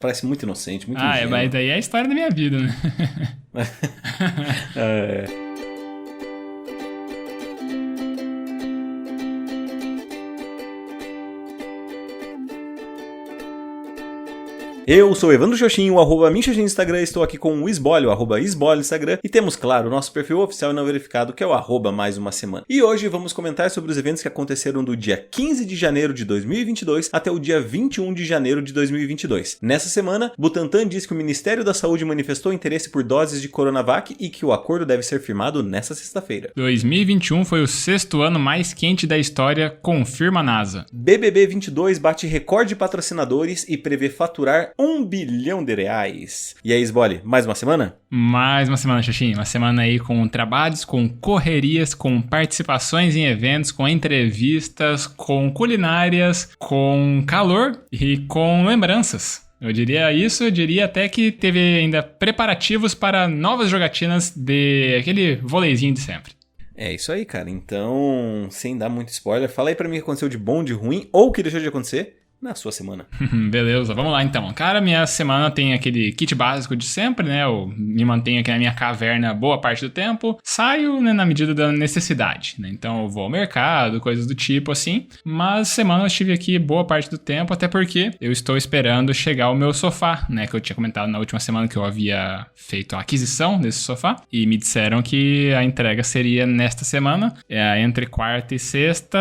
Parece muito inocente, muito Mas ingênuo. daí é a história da minha vida, né? É. Eu sou Evandro Xoxinho, o @minxoxinho no Instagram, estou aqui com o Esbole, o @esbole no Instagram, e temos, claro, o nosso perfil oficial e não verificado, que é o @mais uma semana. E hoje vamos comentar sobre os eventos que aconteceram do dia 15 de janeiro de 2022 até o dia 21 de janeiro de 2022. Nessa semana, Butantan diz que o Ministério da Saúde manifestou interesse por doses de Coronavac e que o acordo deve ser firmado nesta sexta-feira. 2021 foi o 6º ano mais quente da história, confirma a NASA. BBB 22 bate recorde de patrocinadores e prevê faturar R$1 bilhão. E aí, Sbole, mais uma semana? Mais uma semana, Xoxinho. Uma semana aí com trabalhos, com correrias, com participações em eventos, com entrevistas, com culinárias, com calor e com lembranças. Eu diria até que teve ainda preparativos para novas jogatinas de aquele voleizinho de sempre. É isso aí, cara. Então, sem dar muito spoiler, fala aí pra mim o que aconteceu de bom, de ruim ou o que deixou de acontecer na sua semana. Beleza, vamos lá então. Cara, minha semana tem aquele kit básico de sempre, né? Eu me mantenho aqui na minha caverna boa parte do tempo. Saio, né, na medida da necessidade, né? Então eu vou ao mercado, coisas do tipo assim. Mas semana eu estive aqui boa parte do tempo, até porque eu estou esperando chegar o meu sofá, né? Que eu tinha comentado na última semana que eu havia feito a aquisição desse sofá. E me disseram que a entrega seria nesta semana, entre quarta e sexta.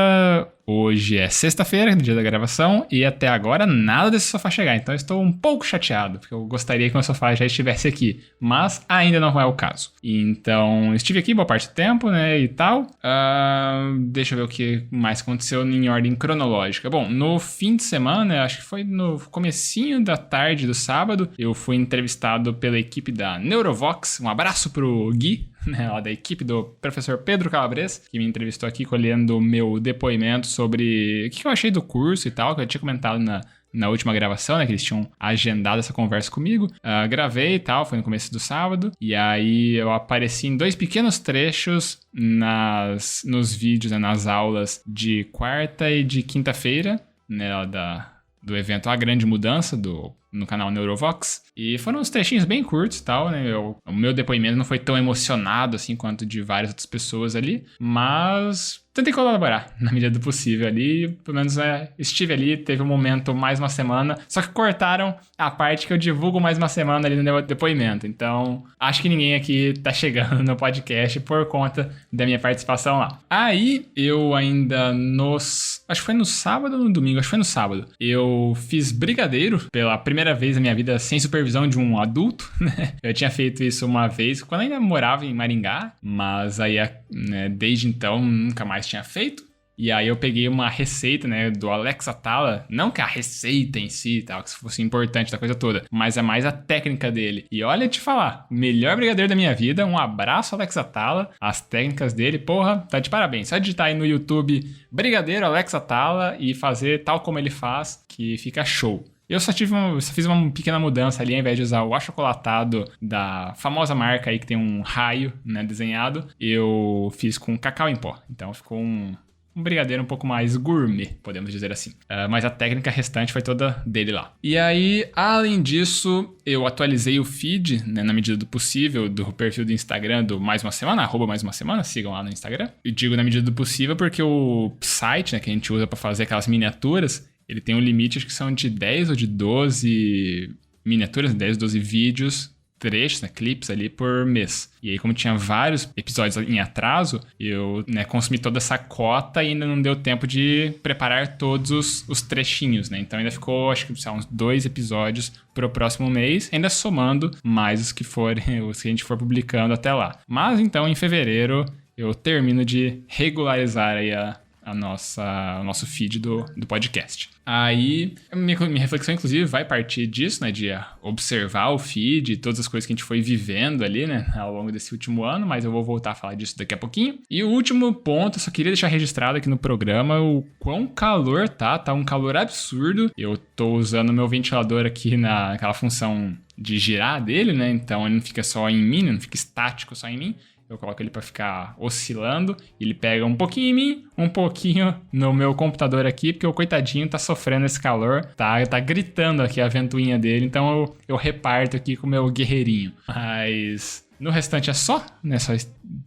Hoje é sexta-feira, dia da gravação, e até agora nada desse sofá chegar. Então eu estou um pouco chateado, porque eu gostaria que o meu sofá já estivesse aqui. Mas ainda não é o caso. Então, estive aqui boa parte do tempo, né, e tal. Deixa eu ver o que mais aconteceu em ordem cronológica. Bom, no fim de semana, acho que foi no comecinho da tarde do sábado, eu fui entrevistado pela equipe da Neurovox. Um abraço pro Gui, né, lá da equipe do professor Pedro Calabres, que me entrevistou aqui colhendo o meu depoimento sobre o que eu achei do curso e tal, que eu tinha comentado na última gravação, né, que eles tinham agendado essa conversa comigo. Gravei e tal, foi no começo do sábado, e aí eu apareci em 2 pequenos trechos nos vídeos, né, nas aulas de quarta e de quinta-feira, né, do evento A Grande Mudança, no canal Neurovox. E foram uns trechinhos bem curtos e tal, né? O meu depoimento não foi tão emocionado assim quanto de várias outras pessoas ali, mas tentei colaborar na medida do possível ali. Pelo menos estive ali, teve um momento mais uma semana, só que cortaram a parte que eu divulgo mais uma semana ali no meu depoimento. Então, acho que ninguém aqui tá chegando no podcast por conta da minha participação lá. Aí, eu ainda acho que foi no sábado ou no domingo? Acho que foi no sábado. Eu fiz brigadeiro pela primeira vez na minha vida sem supervisão de um adulto, né? Eu tinha feito isso uma vez quando ainda morava em Maringá, mas aí, né, desde então, nunca mais tinha feito. E aí eu peguei uma receita, né, do Alex Atala, não que a receita em si, tal, que fosse importante da coisa toda, mas é mais a técnica dele. E olha te falar, melhor brigadeiro da minha vida, um abraço Alex Atala, as técnicas dele, porra, tá de parabéns. Só digitar aí no YouTube brigadeiro Alex Atala e fazer tal como ele faz, que fica show. Eu só fiz uma pequena mudança ali, ao invés de usar o achocolatado da famosa marca aí que tem um raio, né, desenhado, eu fiz com cacau em pó. Então ficou um brigadeiro um pouco mais gourmet, podemos dizer assim. Mas a técnica restante foi toda dele lá. E aí, além disso, eu atualizei o feed, né, na medida do possível, do perfil do Instagram do Mais Uma Semana, @Mais Uma Semana, sigam lá no Instagram. E digo na medida do possível porque o site, né, que a gente usa para fazer aquelas miniaturas, ele tem um limite, acho que são de 10 ou de 12 miniaturas, 10, 12 vídeos, trechos, né, clipes ali por mês. E aí, como tinha vários episódios em atraso, eu, né, consumi toda essa cota e ainda não deu tempo de preparar todos os trechinhos, né? Então ainda ficou, acho que, uns 2 episódios pro próximo mês, ainda somando mais os que a gente for publicando até lá. Mas então, em fevereiro, eu termino de regularizar aí o nosso feed do podcast. Aí, minha reflexão, inclusive, vai partir disso, né? De observar o feed e todas as coisas que a gente foi vivendo ali, né? Ao longo desse último ano, mas eu vou voltar a falar disso daqui a pouquinho. E o último ponto, eu só queria deixar registrado aqui no programa o quão calor tá um calor absurdo. Eu tô usando meu ventilador aqui naquela função de girar dele, né? Então ele não fica só em mim, não fica estático só em mim. eu coloco ele pra ficar oscilando. Ele pega um pouquinho em mim, um pouquinho no meu computador aqui, porque o coitadinho tá sofrendo esse calor, tá gritando aqui a ventoinha dele, então eu reparto aqui com o meu guerreirinho. Mas no restante é só, né? Só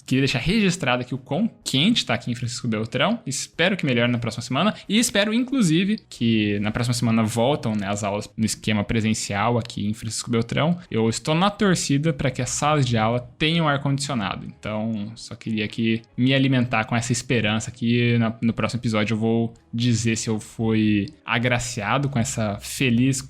queria deixar registrado aqui o quão quente tá aqui em Francisco Beltrão. Espero que melhore na próxima semana. E espero, inclusive, que na próxima semana voltam, né, as aulas no esquema presencial aqui em Francisco Beltrão. Eu estou na torcida para que as salas de aula tenham ar-condicionado. Então, só queria aqui me alimentar com essa esperança aqui. No próximo episódio eu vou dizer se eu fui agraciado com essa feliz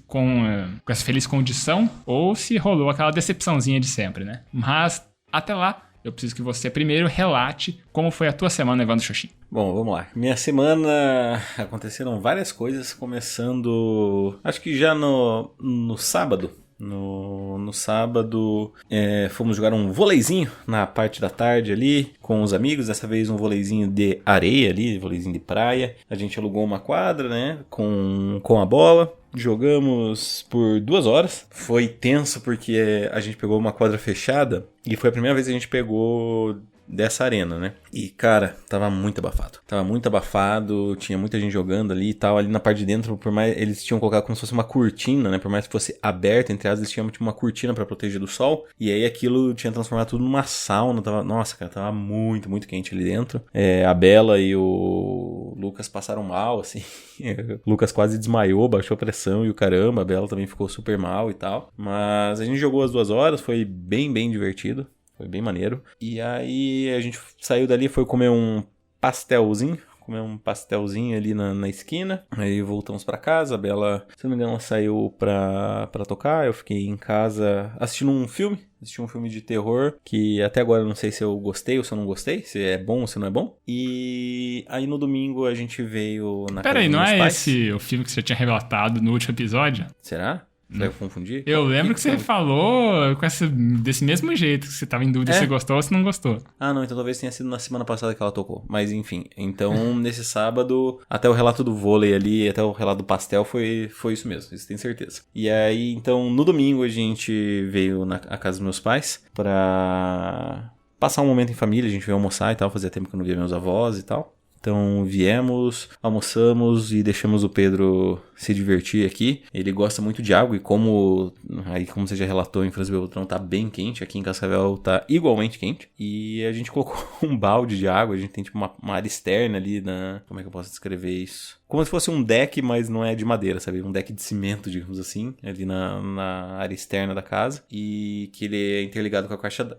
condição ou se rolou aquela decepçãozinha de sempre, né? Mas, até lá, eu preciso que você primeiro relate como foi a tua semana, Evandro Xoxin. Bom, vamos lá. Minha semana aconteceram várias coisas, começando, acho que já no sábado. No sábado, fomos jogar um vôleizinho na parte da tarde ali com os amigos. Dessa vez um vôleizinho de areia ali, vôleizinho de praia. A gente alugou uma quadra, né, com a bola. Jogamos por 2 horas. Foi tenso porque a gente pegou uma quadra fechada e foi a primeira vez que a gente pegou dessa arena, né? E, cara, tava muito abafado, tinha muita gente jogando ali e tal. Ali na parte de dentro, por mais eles tinham colocado como se fosse uma cortina, né? Por mais que fosse aberto, entre aspas, eles tinham tipo uma cortina pra proteger do sol. E aí aquilo tinha transformado tudo numa sauna. Nossa, cara, tava muito, muito quente ali dentro. A Bela e o Lucas passaram mal, assim. O Lucas quase desmaiou, baixou a pressão e o caramba. A Bela também ficou super mal e tal. Mas a gente jogou as 2 horas, foi bem, bem divertido. Foi bem maneiro. E aí a gente saiu dali, foi comer um pastelzinho ali na esquina. Aí voltamos pra casa. A Bela, se não me engano, ela saiu pra tocar. Eu fiquei em casa assistindo um filme. Assisti um filme de terror que até agora eu não sei se eu gostei ou se eu não gostei, se é bom ou se não é bom. E aí no domingo a gente veio na casa dos meus pais. Peraí, não é esse o filme que você tinha relatado no último episódio? Será? Será que eu confundi? Eu lembro que você falou desse mesmo jeito, que você tava em dúvida se você gostou ou se não gostou. Ah, não, então talvez tenha sido na semana passada que ela tocou. Mas enfim, então nesse sábado, até o relato do vôlei ali, até o relato do pastel foi isso mesmo, isso tenho certeza. E aí, então, no domingo a gente veio na casa dos meus pais pra passar um momento em família, a gente veio almoçar e tal, fazia tempo que eu não via meus avós e tal. Então viemos, almoçamos e deixamos o Pedro se divertir aqui. Ele gosta muito de água e como você já relatou, em Francisco Beltrão tá bem quente, aqui em Cascavel tá igualmente quente. E a gente colocou um balde de água, a gente tem tipo uma área externa ali como é que eu posso descrever isso? Como se fosse um deck, mas não é de madeira, sabe? Um deck de cimento, digamos assim, ali na área externa da casa. E que ele é interligado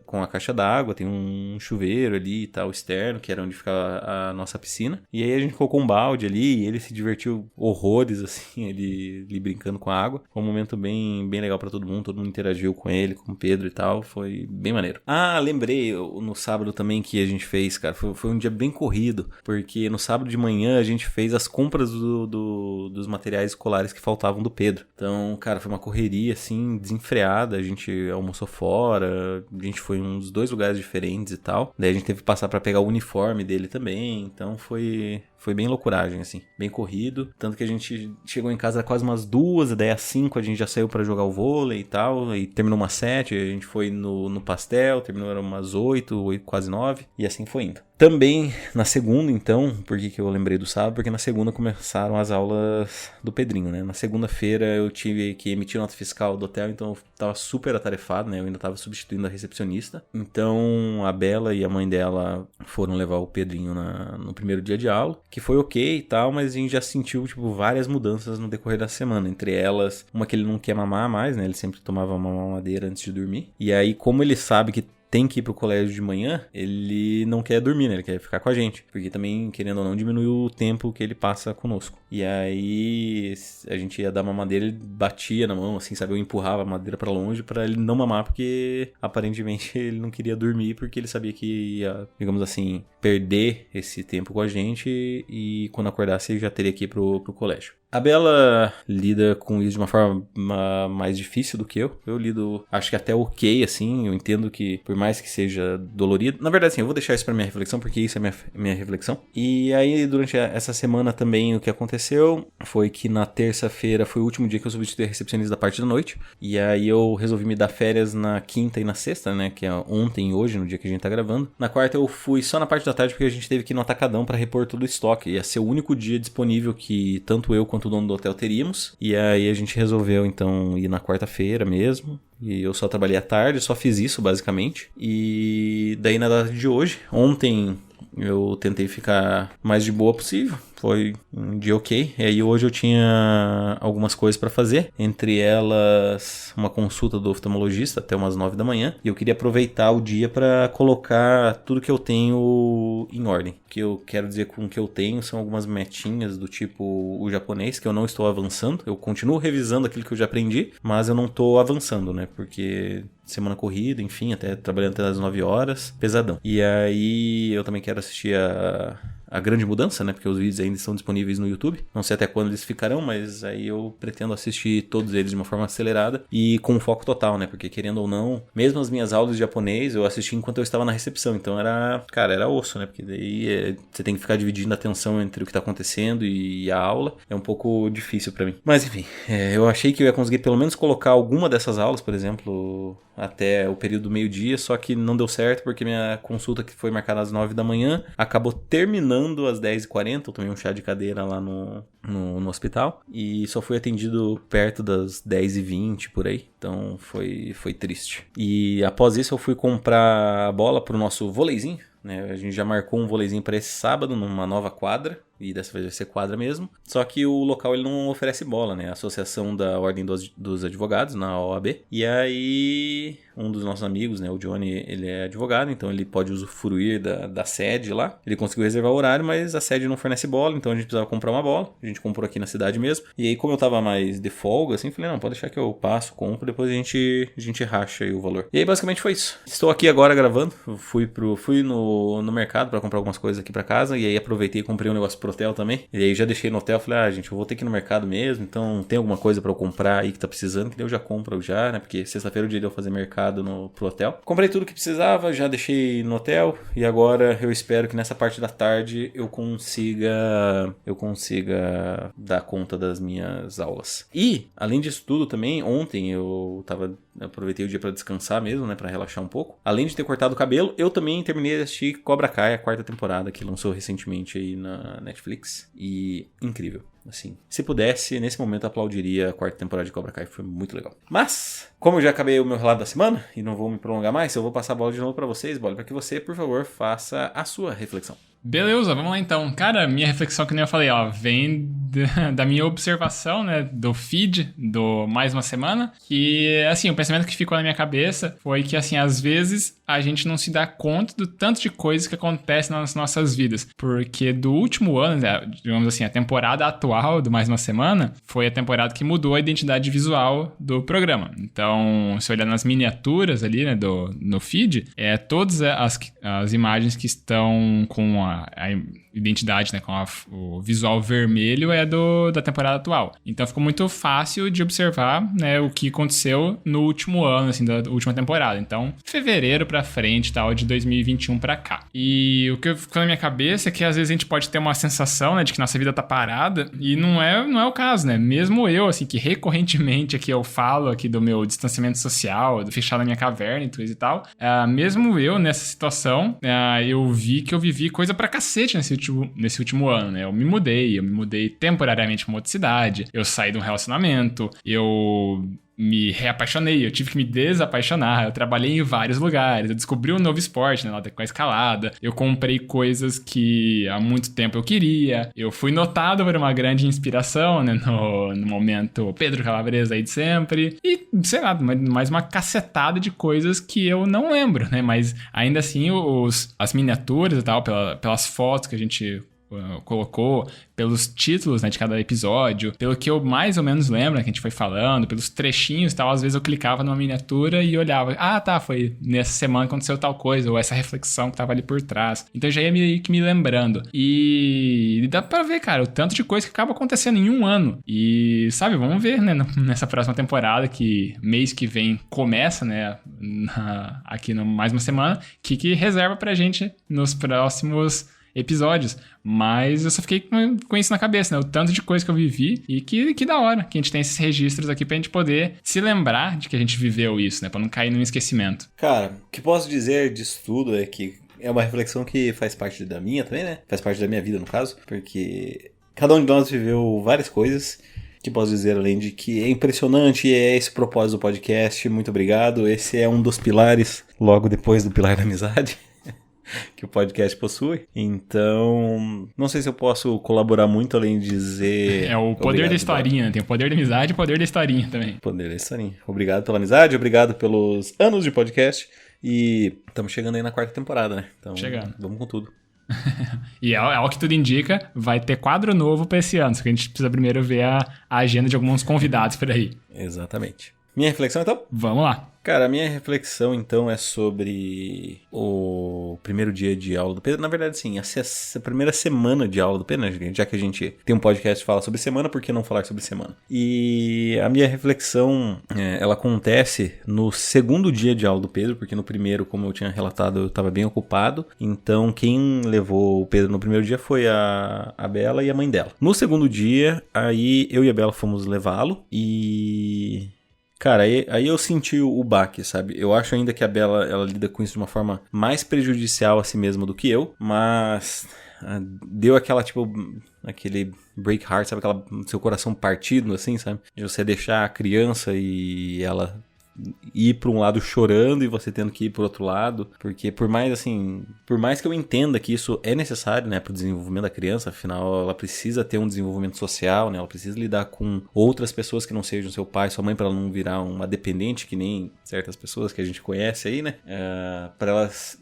com a caixa d'água, tem um chuveiro ali e tal, externo, que era onde ficava a nossa piscina. E aí a gente colocou um balde ali e ele se divertiu horrores, assim, ele brincando com a água. Foi um momento bem, bem legal pra todo mundo interagiu com ele, com o Pedro e tal, foi bem maneiro. Ah, lembrei, no sábado também que a gente fez, cara, foi um dia bem corrido, porque no sábado de manhã a gente fez as compras dos materiais escolares que faltavam do Pedro. Então, cara, foi uma correria, assim, desenfreada. A gente almoçou fora, a gente foi em uns 2 lugares diferentes e tal. Daí a gente teve que passar pra pegar o uniforme dele também. Então foi bem loucuragem, assim, bem corrido. Tanto que a gente chegou em casa quase umas 2, daí às 5 a gente já saiu pra jogar o vôlei e tal. Aí terminou umas 7, a gente foi no pastel, terminou umas 8, quase 9. E assim foi indo. Também na segunda, então, por que eu lembrei do sábado? Porque na segunda começaram as aulas do Pedrinho, né? Na segunda-feira eu tive que emitir nota fiscal do hotel, então eu tava super atarefado, né? Eu ainda tava substituindo a recepcionista. Então a Bela e a mãe dela foram levar o Pedrinho no primeiro dia de aula, que foi ok e tal, mas a gente já sentiu, tipo, várias mudanças no decorrer da semana. Entre elas, uma que ele não quer mamar mais, né? Ele sempre tomava uma mamadeira antes de dormir. E aí, como ele sabe que tem que ir pro colégio de manhã, ele não quer dormir, né? Ele quer ficar com a gente. Porque também, querendo ou não, diminuiu o tempo que ele passa conosco. E aí, a gente ia dar mamadeira, ele batia na mão, assim, sabe? Eu empurrava a madeira pra longe pra ele não mamar, porque aparentemente ele não queria dormir, porque ele sabia que ia, digamos assim, perder esse tempo com a gente e quando acordasse ele já teria que ir pro colégio. A Bela lida com isso de uma forma mais difícil do que eu. Eu lido, acho que até ok, assim. Eu entendo que, por mais que seja dolorido... Na verdade, sim, eu vou deixar isso pra minha reflexão, porque isso é minha reflexão. E aí, durante essa semana também, o que aconteceu foi que na terça-feira foi o último dia que eu substituí a recepcionista da parte da noite. E aí eu resolvi me dar férias na quinta e na sexta, né? Que é ontem e hoje, no dia que a gente tá gravando. Na quarta eu fui só na parte da tarde, porque a gente teve que ir no atacadão pra repor todo o estoque. Ia ser o único dia disponível que tanto eu quanto o dono do hotel teríamos. E aí a gente resolveu, então, ir na quarta-feira mesmo. E eu só trabalhei à tarde, só fiz isso, basicamente. E daí na data de hoje, ontem eu tentei ficar mais de boa possível. Foi um dia ok. E aí hoje eu tinha algumas coisas pra fazer. Entre elas, uma consulta do oftalmologista até umas 9 da manhã. E eu queria aproveitar o dia pra colocar tudo que eu tenho em ordem. O que eu quero dizer com o que eu tenho são algumas metinhas do tipo o japonês, que eu não estou avançando. Eu continuo revisando aquilo que eu já aprendi, mas eu não estou avançando, né? Porque semana corrida, enfim, até trabalhando até as 9 horas, pesadão. E aí eu também quero assistir a grande mudança, né? Porque os vídeos ainda estão disponíveis no YouTube. Não sei até quando eles ficarão, mas aí eu pretendo assistir todos eles de uma forma acelerada e com foco total, né? Porque querendo ou não, mesmo as minhas aulas de japonês, eu assisti enquanto eu estava na recepção. Então era osso, né? Porque daí você tem que ficar dividindo a atenção entre o que tá acontecendo e a aula. É um pouco difícil pra mim. Mas enfim, eu achei que eu ia conseguir pelo menos colocar alguma dessas aulas, por exemplo, até o período do meio-dia, só que não deu certo porque minha consulta, que foi marcada às 9 da manhã, acabou terminando às 10h40. Eu tomei um chá de cadeira lá no hospital e só fui atendido perto das 10h20 por aí. Então foi triste. E após isso eu fui comprar a bola pro nosso vôleizinho, né? A gente já marcou um vôleizinho para esse sábado numa nova quadra. E dessa vez vai ser quadra mesmo. Só que o local ele não oferece bola, né? A Associação da Ordem dos Advogados, na OAB. E aí, um dos nossos amigos, né? O Johnny, ele é advogado, então ele pode usufruir da sede lá. Ele conseguiu reservar o horário, mas a sede não fornece bola, então a gente precisava comprar uma bola. A gente comprou aqui na cidade mesmo. E aí, como eu tava mais de folga, assim, falei, não, pode deixar que eu passo, compro, depois a gente racha aí o valor. E aí, basicamente foi isso. Estou aqui agora gravando. Fui no mercado para comprar algumas coisas aqui para casa. E aí aproveitei e comprei um negócio pro hotel também. E aí já deixei no hotel, falei, gente, eu vou ter que ir no mercado mesmo, então tem alguma coisa pra eu comprar aí que tá precisando, que daí eu já compro já, né? Porque sexta-feira é o dia de eu fazer mercado pro hotel. Comprei tudo que precisava, já deixei no hotel e agora eu espero que nessa parte da tarde eu consiga dar conta das minhas aulas. E, além disso tudo também, ontem eu aproveitei o dia pra descansar mesmo, né? Pra relaxar um pouco. Além de ter cortado o cabelo, eu também terminei de assistir Cobra Kai, a 4ª temporada, que lançou recentemente aí na Netflix. E incrível. Assim, se pudesse, nesse momento eu aplaudiria a 4ª temporada de Cobra Kai, foi muito legal. Mas, como eu já acabei o meu relato da semana e não vou me prolongar mais, eu vou passar a bola de novo pra vocês, bola, para que você, por favor, faça a sua reflexão. Beleza, vamos lá então. Cara, minha reflexão, que nem eu falei, vem da minha observação, né, do feed do Mais Uma Semana, que, assim, o pensamento que ficou na minha cabeça foi que, assim, às vezes a gente não se dá conta do tanto de coisas que acontecem nas nossas vidas, porque do último ano, né, digamos assim, a temporada atual do Mais Uma Semana foi a temporada que mudou a identidade visual do programa. Então, se olhar nas miniaturas ali, né, no feed, todas as imagens que estão com a identidade, né, com o visual vermelho da temporada atual. Então ficou muito fácil de observar, né, o que aconteceu no último ano, assim, da última temporada. Então, fevereiro pra frente, tal, de 2021 pra cá. E o que ficou na minha cabeça é que às vezes a gente pode ter uma sensação, né, de que nossa vida tá parada, e não é o caso, né? Mesmo eu, assim, que recorrentemente aqui eu falo aqui do meu distanciamento social, do fechar na minha caverna e tudo e tal, mesmo eu nessa situação, eu vi que eu vivi coisa pra cacete nesse último ano, né? Eu me mudei temporariamente pra uma outra cidade, eu saí de um relacionamento, eu me reapaixonei, eu tive que me desapaixonar, eu trabalhei em vários lugares, eu descobri um novo esporte, né, lá com a escalada, eu comprei coisas que há muito tempo eu queria, eu fui notado por uma grande inspiração, né, no momento Pedro Calabresa aí de sempre, e, sei lá, mais uma cacetada de coisas que eu não lembro, né, mas ainda assim as miniaturas e tal, pelas fotos que a gente colocou, pelos títulos, né, de cada episódio, pelo que eu mais ou menos lembro, né, que a gente foi falando, pelos trechinhos e tal, às vezes eu clicava numa miniatura e olhava, foi nessa semana que aconteceu tal coisa, ou essa reflexão que tava ali por trás. Então já ia meio que me lembrando. E dá pra ver, cara, o tanto de coisa que acaba acontecendo em um ano. E, sabe, vamos ver, né, nessa próxima temporada, que mês que vem começa, né, aqui no Mais Uma Semana, que reserva pra gente nos próximos episódios. Mas eu só fiquei com isso na cabeça, né? O tanto de coisa que eu vivi e que da hora que a gente tem esses registros aqui pra gente poder se lembrar de que a gente viveu isso, né? Pra não cair num esquecimento. Cara, o que posso dizer disso tudo é que é uma reflexão que faz parte da minha também, né? Faz parte da minha vida, no caso, porque cada um de nós viveu várias coisas. Que posso dizer além de que é impressionante e é esse o propósito do podcast. Muito obrigado. Esse é um dos pilares, logo depois do pilar da amizade, que o podcast possui. Então, não sei se eu posso colaborar muito além de dizer... É o poder da historinha, né? Tem o poder da amizade e o poder da historinha também. Poder da historinha. Obrigado pela amizade, obrigado pelos anos de podcast. E estamos chegando aí na 4ª temporada, né? Então, vamos com tudo. E ao que tudo indica, vai ter quadro novo pra esse ano. Só que a gente precisa primeiro ver a agenda de alguns convidados por aí. Exatamente. Minha reflexão, então? Vamos lá. Cara, a minha reflexão, então, é sobre o primeiro dia de aula do Pedro. Na verdade, sim, essa primeira semana de aula do Pedro, né? Já que a gente tem um podcast que fala sobre semana, por que não falar sobre semana? E a minha reflexão, ela acontece no segundo dia de aula do Pedro, porque no primeiro, como eu tinha relatado, eu estava bem ocupado. Então, quem levou o Pedro no primeiro dia foi a Bela e a mãe dela. No segundo dia, aí eu e a Bela fomos levá-lo e... Cara, aí eu senti o baque, sabe? Eu acho ainda que a Bela, ela lida com isso de uma forma mais prejudicial a si mesma do que eu, mas deu aquela, tipo, aquele break heart, sabe? Seu coração partido, assim, sabe? De você deixar a criança e ela ir para um lado chorando e você tendo que ir para outro lado, porque por mais que eu entenda que isso é necessário, né, para o desenvolvimento da criança, afinal ela precisa ter um desenvolvimento social, né, ela precisa lidar com outras pessoas que não sejam seu pai, sua mãe, para ela não virar uma dependente que nem certas pessoas que a gente conhece aí, né, para elas...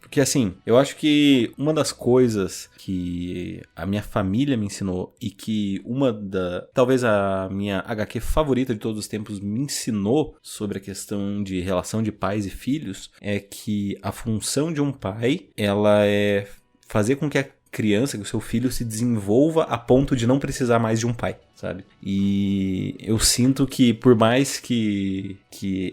Porque assim, eu acho que uma das coisas que a minha família me ensinou e que talvez a minha HQ favorita de todos os tempos me ensinou sobre a questão de relação de pais e filhos é que a função de um pai, ela é fazer com que a criança, que o seu filho se desenvolva a ponto de não precisar mais de um pai, sabe? E eu sinto que por mais que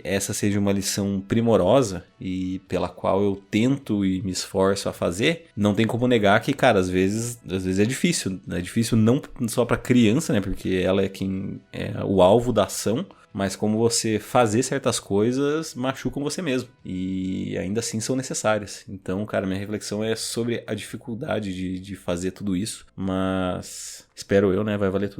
essa seja uma lição primorosa e pela qual eu tento e me esforço a fazer, não tem como negar que, cara, às vezes é difícil. É difícil não só pra criança, né? Porque ela é quem é o alvo da ação, mas como você fazer certas coisas machucam você mesmo. E ainda assim são necessárias. Então, cara, minha reflexão é sobre a dificuldade de fazer tudo isso. Mas espero eu, né? Vai valer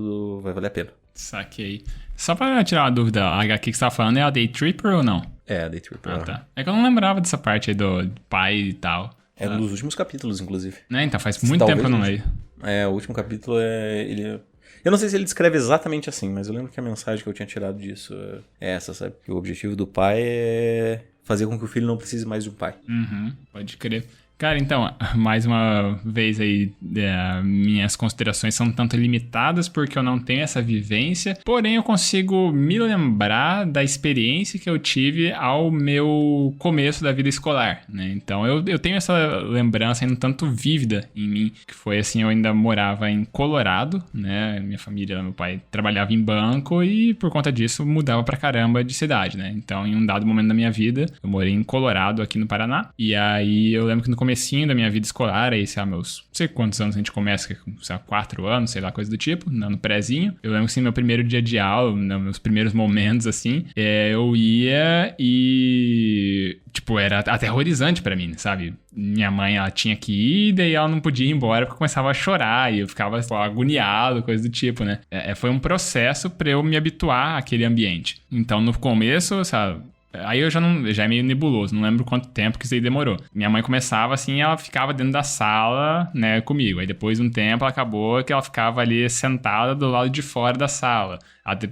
a pena. Saquei. Só pra tirar uma dúvida, a HQ que você tá falando é a Day Tripper ou não? É, a Day Tripper. Ah, tá. É que eu não lembrava dessa parte aí do pai e tal. É um dos últimos capítulos, inclusive. Né? Então faz muito tempo que eu não leio. O último capítulo eu não sei se ele descreve exatamente assim, mas eu lembro que a mensagem que eu tinha tirado disso é essa, sabe? Que o objetivo do pai é fazer com que o filho não precise mais de um pai. Uhum, pode crer. Cara, então, mais uma vez aí, minhas considerações são tanto limitadas porque eu não tenho essa vivência, porém eu consigo me lembrar da experiência que eu tive ao meu começo da vida escolar, né? Então eu tenho essa lembrança ainda um tanto vívida em mim, que foi assim, eu ainda morava em Colorado, né? Minha família, meu pai trabalhava em banco e por conta disso mudava pra caramba de cidade, né? Então em um dado momento da minha vida, eu morei em Colorado, aqui no Paraná, e aí eu lembro que no comecinho da minha vida escolar, aí, sei lá, não sei quantos anos a gente começa, sei lá, 4 anos, sei lá, coisa do tipo, no prézinho. Eu lembro, assim, meu primeiro dia de aula, meus primeiros momentos, assim, eu ia e, tipo, era aterrorizante pra mim, sabe? Minha mãe, ela tinha que ir, daí ela não podia ir embora porque começava a chorar e eu ficava agoniado, coisa do tipo, né? Foi um processo pra eu me habituar àquele ambiente. Então, no começo, sabe, Aí eu já é meio nebuloso, não lembro quanto tempo que isso aí demorou. Minha mãe começava assim, ela ficava dentro da sala, né, comigo. Aí depois de um tempo, ela acabou que ela ficava ali sentada do lado de fora da sala.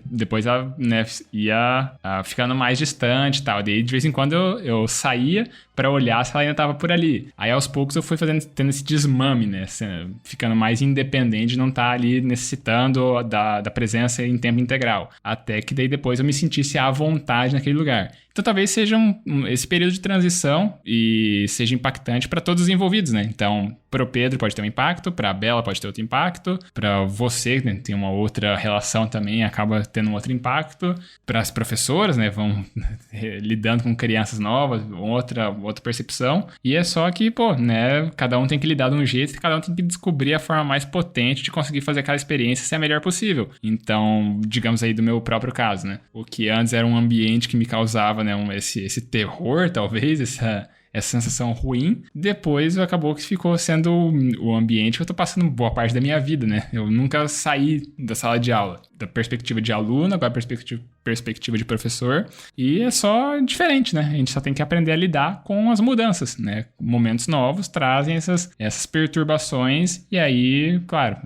Depois ela, né, ia ficando mais distante e tal. Daí de vez em quando eu saía pra olhar se ela ainda tava por ali. Aí aos poucos eu fui tendo esse desmame, né, ficando mais independente, de não estar ali necessitando da presença em tempo integral. Até que daí depois eu me sentisse à vontade naquele lugar. Então talvez seja esse período de transição e seja impactante para todos os envolvidos, né? Então, pro Pedro pode ter um impacto, pra Bela pode ter outro impacto, pra você, né, tem uma outra relação também, acaba tendo um outro impacto, para as professoras, né, vão lidando com crianças novas, outra percepção, e é só que, pô, né, cada um tem que lidar de um jeito e cada um tem que descobrir a forma mais potente de conseguir fazer aquela experiência ser a melhor possível. Então, digamos aí do meu próprio caso, né, o que antes era um ambiente que me causava, né, esse terror, talvez, essa sensação ruim, depois acabou que ficou sendo o ambiente que eu tô passando boa parte da minha vida, né? Eu nunca saí da sala de aula, da perspectiva de aluno, agora perspectiva de professor, e é só diferente, né? A gente só tem que aprender a lidar com as mudanças, né? Momentos novos trazem essas perturbações, e aí, claro,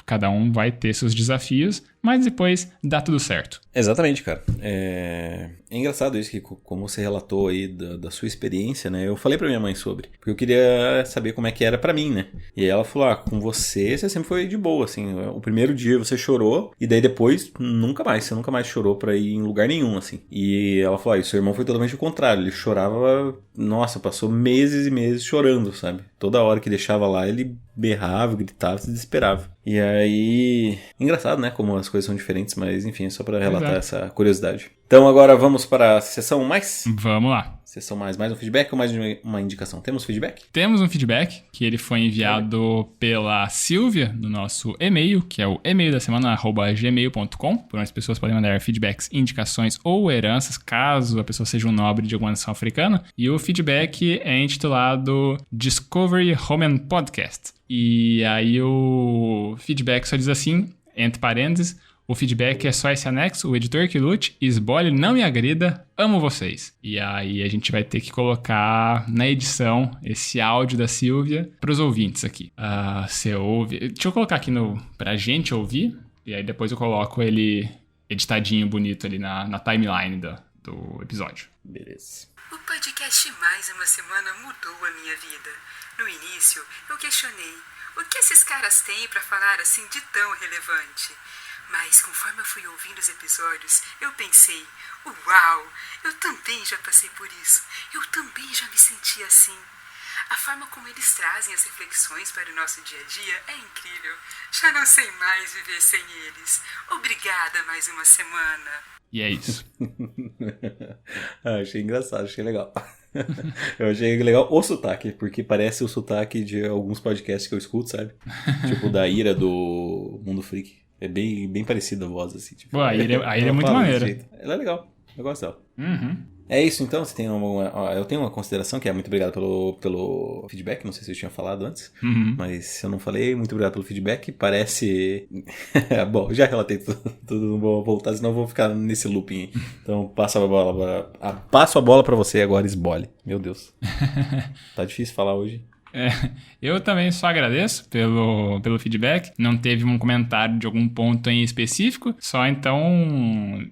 cada um vai ter seus desafios, mas depois dá tudo certo. Exatamente, cara. É engraçado isso, que como você relatou aí da sua experiência, né? Eu falei pra minha mãe sobre, porque eu queria saber como é que era pra mim, né? E aí ela falou, com você sempre foi de boa, assim. O primeiro dia você chorou, e daí depois, você nunca mais chorou pra ir em lugar nenhum, assim. E ela falou, seu irmão foi totalmente o contrário, ele chorava, nossa, passou meses e meses chorando, sabe? Toda hora que deixava lá, ele berrava, gritava, se desesperava. E aí, engraçado, né? Como as coisas são diferentes, mas enfim, é só pra relatar essa curiosidade. Então agora vamos para a sessão mais? Vamos lá. Sessão mais um feedback ou mais uma indicação? Temos feedback? Temos um feedback, que ele foi enviado pela Silvia, no nosso e-mail, que é o e-mail da semana, @gmail.com, por onde as pessoas podem mandar feedbacks, indicações ou heranças, caso a pessoa seja um nobre de alguma nação africana. E o feedback é intitulado Discovery Home and Podcast. E aí o feedback só diz assim, entre parênteses, o feedback é só esse anexo, o editor que lute, esbole, não me agrida, amo vocês. E aí a gente vai ter que colocar na edição esse áudio da Silvia para os ouvintes aqui. Você ouve... Deixa eu colocar aqui pra gente ouvir, e aí depois eu coloco ele editadinho, bonito ali na timeline do episódio. Beleza. O podcast Mais Uma Semana mudou a minha vida. No início, eu questionei o que esses caras têm para falar assim de tão relevante. Mas conforme eu fui ouvindo os episódios, eu pensei, uau, eu também já passei por isso, eu também já me senti assim. A forma como eles trazem as reflexões para o nosso dia a dia é incrível. Já não sei mais viver sem eles. Obrigada mais uma semana. E é isso. Achei engraçado, achei legal. Eu achei legal o sotaque, porque parece o sotaque de alguns podcasts que eu escuto, sabe? Tipo da Ira do Mundo Freak. É bem parecida a voz, assim. Tipo, Pô, a Ira é muito maneira. Ela é legal, eu gosto dela. Uhum. É isso, então? Você tem eu tenho uma consideração, que é muito obrigado pelo feedback. Não sei se eu tinha falado antes, mas se eu não falei, muito obrigado pelo feedback. Parece... Bom, já relatei tudo, não vou voltar, senão eu vou ficar nesse looping. Então, passo a bola pra você agora, esbole. Meu Deus. Tá difícil falar hoje. Eu também só agradeço pelo feedback. Não teve um comentário de algum ponto em específico, só então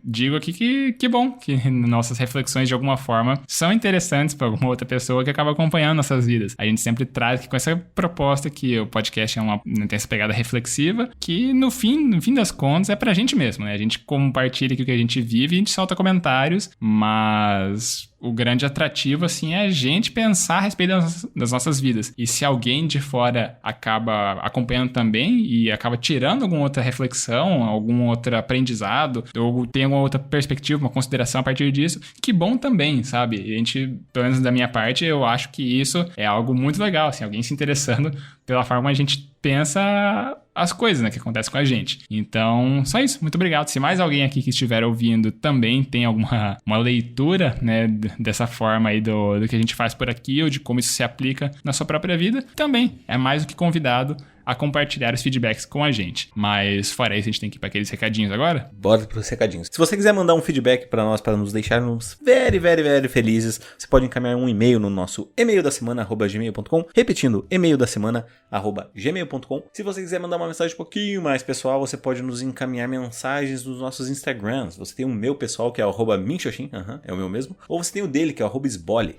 digo aqui que bom que nossas reflexões de alguma forma são interessantes para alguma outra pessoa que acaba acompanhando nossas vidas. A gente sempre traz aqui com essa proposta que o podcast tem essa pegada reflexiva, que no fim das contas é pra gente mesmo, né? A gente compartilha aqui o que a gente vive e a gente solta comentários, mas o grande atrativo, assim, é a gente pensar a respeito das nossas vidas. E se alguém de fora acaba acompanhando também e acaba tirando alguma outra reflexão, algum outro aprendizado, ou tem alguma outra perspectiva, uma consideração a partir disso, que bom também, sabe? E a gente, pelo menos da minha parte, eu acho que isso é algo muito legal, assim, alguém se interessando pela forma como a gente pensa as coisas, né, que acontecem com a gente. Então, só isso. Muito obrigado. Se mais alguém aqui que estiver ouvindo também tem alguma uma leitura, né, dessa forma aí do que a gente faz por aqui ou de como isso se aplica na sua própria vida, também é mais do que convidado a compartilhar os feedbacks com a gente. Mas fora isso, a gente tem que ir para aqueles recadinhos agora? Bora pros recadinhos. Se você quiser mandar um feedback para nós, para nos deixarmos very felizes, você pode encaminhar um e-mail no nosso e-mail da semana@gmail.com, repetindo, e-mail da semana@gmail.com. Se você quiser mandar uma mensagem um pouquinho mais pessoal, você pode nos encaminhar mensagens nos nossos Instagrams. Você tem o meu pessoal, que é @minxoxin, é o meu mesmo, ou você tem o dele, que é @esbole.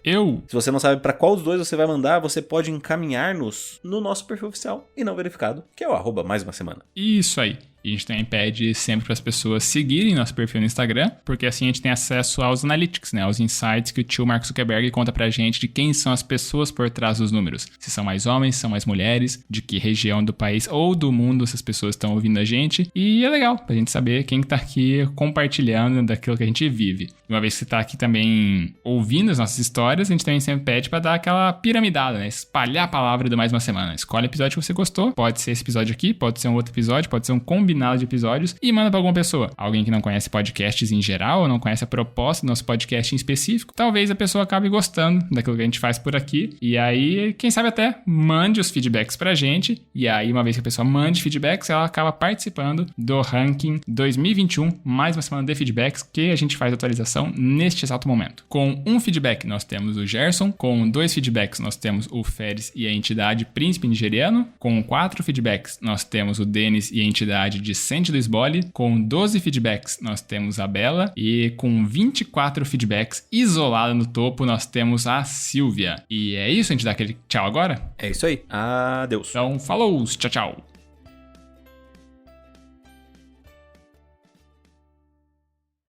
Se você não sabe para qual dos dois você vai mandar, você pode encaminhar-nos no nosso perfil oficial e não verificado, que é o @mais uma semana. Isso aí. E a gente também pede sempre para as pessoas seguirem nosso perfil no Instagram, porque assim a gente tem acesso aos analytics, né, aos insights que o tio Mark Zuckerberg conta pra gente de quem são as pessoas por trás dos números. Se são mais homens, são mais mulheres, de que região do país ou do mundo essas pessoas estão ouvindo a gente. E é legal pra gente saber quem que tá aqui compartilhando daquilo que a gente vive. Uma vez que você tá aqui também ouvindo as nossas histórias, a gente também sempre pede pra dar aquela piramidada, né, espalhar a palavra do Mais Uma Semana. Escolhe o episódio que você gostou, pode ser esse episódio aqui, pode ser um outro episódio, pode ser um combinado de episódios e manda pra alguma pessoa. Alguém que não conhece podcasts em geral ou não conhece a proposta do nosso podcast em específico, talvez a pessoa acabe gostando daquilo que a gente faz por aqui. E aí, quem sabe até mande os feedbacks pra gente. E aí, uma vez que a pessoa mande feedbacks, ela acaba participando do ranking 2021, mais uma semana de feedbacks, que a gente faz atualização neste exato momento. Com um feedback, nós temos o Gerson. Com 2 feedbacks, nós temos o Feres e a entidade Príncipe Nigeriano. Com 4 feedbacks, nós temos o Denis e a entidade de Sente do Esbole. Com 12 feedbacks, nós temos a Bela. E com 24 feedbacks, isolada no topo, nós temos a Silvia. E é isso, a gente dá aquele tchau agora? É isso aí. Adeus. Então, falou, tchau, tchau.